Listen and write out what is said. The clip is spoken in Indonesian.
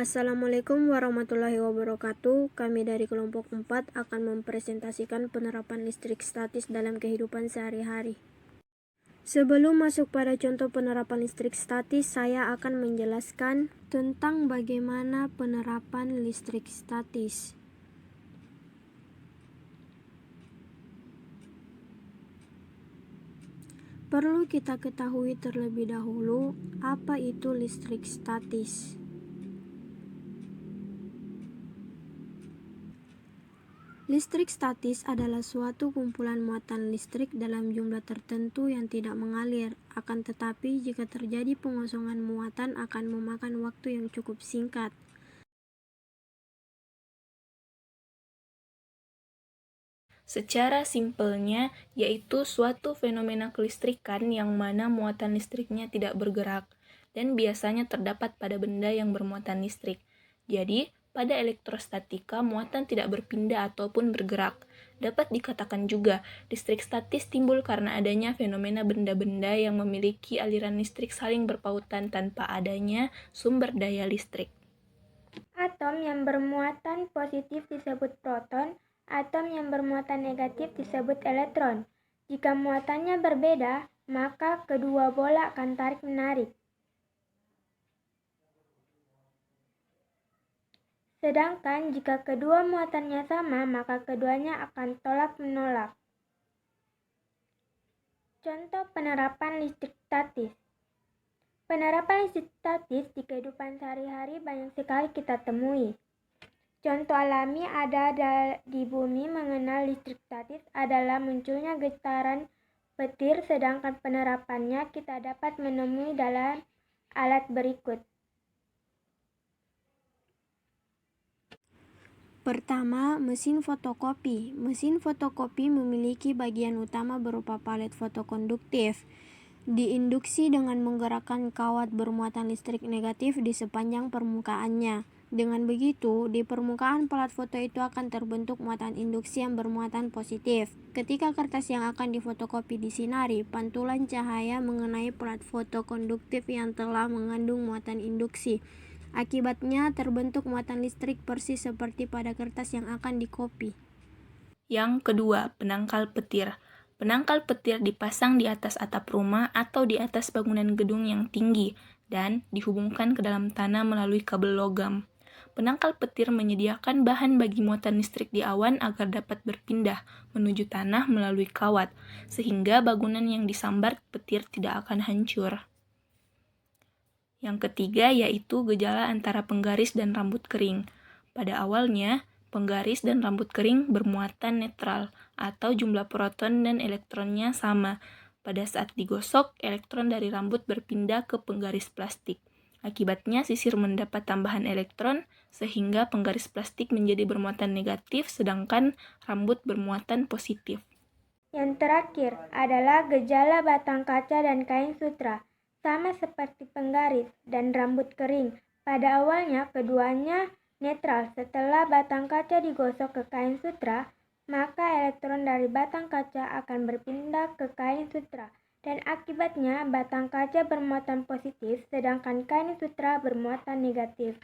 Assalamualaikum warahmatullahi wabarakatuh. Kami dari kelompok 4 akan mempresentasikan penerapan listrik statis dalam kehidupan sehari-hari. Sebelum masuk pada contoh penerapan listrik statis, saya akan menjelaskan tentang bagaimana penerapan listrik statis. Perlu kita ketahui terlebih dahulu apa itu listrik statis. Listrik statis adalah suatu kumpulan muatan listrik dalam jumlah tertentu yang tidak mengalir, akan tetapi jika terjadi pengosongan muatan akan memakan waktu yang cukup singkat. Secara simpelnya, yaitu suatu fenomena kelistrikan yang mana muatan listriknya tidak bergerak, dan biasanya terdapat pada benda yang bermuatan listrik. Jadi, pada elektrostatika, muatan tidak berpindah ataupun bergerak. Dapat dikatakan juga, listrik statis timbul karena adanya fenomena benda-benda yang memiliki aliran listrik saling berpautan tanpa adanya sumber daya listrik. Atom yang bermuatan positif disebut proton, atom yang bermuatan negatif disebut elektron. Jika muatannya berbeda, maka kedua bola akan tarik-menarik. Sedangkan jika kedua muatannya sama, maka keduanya akan tolak-menolak. Contoh penerapan listrik statis. Penerapan listrik statis di kehidupan sehari-hari banyak sekali kita temui. Contoh alami ada di bumi mengenal listrik statis adalah munculnya getaran petir, sedangkan penerapannya kita dapat menemui dalam alat berikut. Pertama, mesin fotokopi. Mesin fotokopi memiliki bagian utama berupa palet fotokonduktif. Diinduksi dengan menggerakkan kawat bermuatan listrik negatif di sepanjang permukaannya. Dengan begitu, di permukaan pelat foto itu akan terbentuk muatan induksi yang bermuatan positif. Ketika kertas yang akan difotokopi disinari, pantulan cahaya mengenai pelat fotokonduktif yang telah mengandung muatan induksi. Akibatnya terbentuk muatan listrik persis seperti pada kertas yang akan dikopi. Yang kedua, penangkal petir. Penangkal petir dipasang di atas atap rumah atau di atas bangunan gedung yang tinggi dan dihubungkan ke dalam tanah melalui kabel logam. Penangkal petir menyediakan bahan bagi muatan listrik di awan agar dapat berpindah menuju tanah melalui kawat, sehingga bangunan yang disambar petir tidak akan hancur. Yang ketiga yaitu gejala antara penggaris dan rambut kering. Pada awalnya, penggaris dan rambut kering bermuatan netral atau jumlah proton dan elektronnya sama. Pada saat digosok, elektron dari rambut berpindah ke penggaris plastik. Akibatnya sisir mendapat tambahan elektron sehingga penggaris plastik menjadi bermuatan negatif sedangkan rambut bermuatan positif. Yang terakhir adalah gejala batang kaca dan kain sutra. Sama seperti penggaris dan rambut kering, pada awalnya keduanya netral. Setelah batang kaca digosok ke kain sutra, maka elektron dari batang kaca akan berpindah ke kain sutra, dan akibatnya batang kaca bermuatan positif sedangkan kain sutra bermuatan negatif.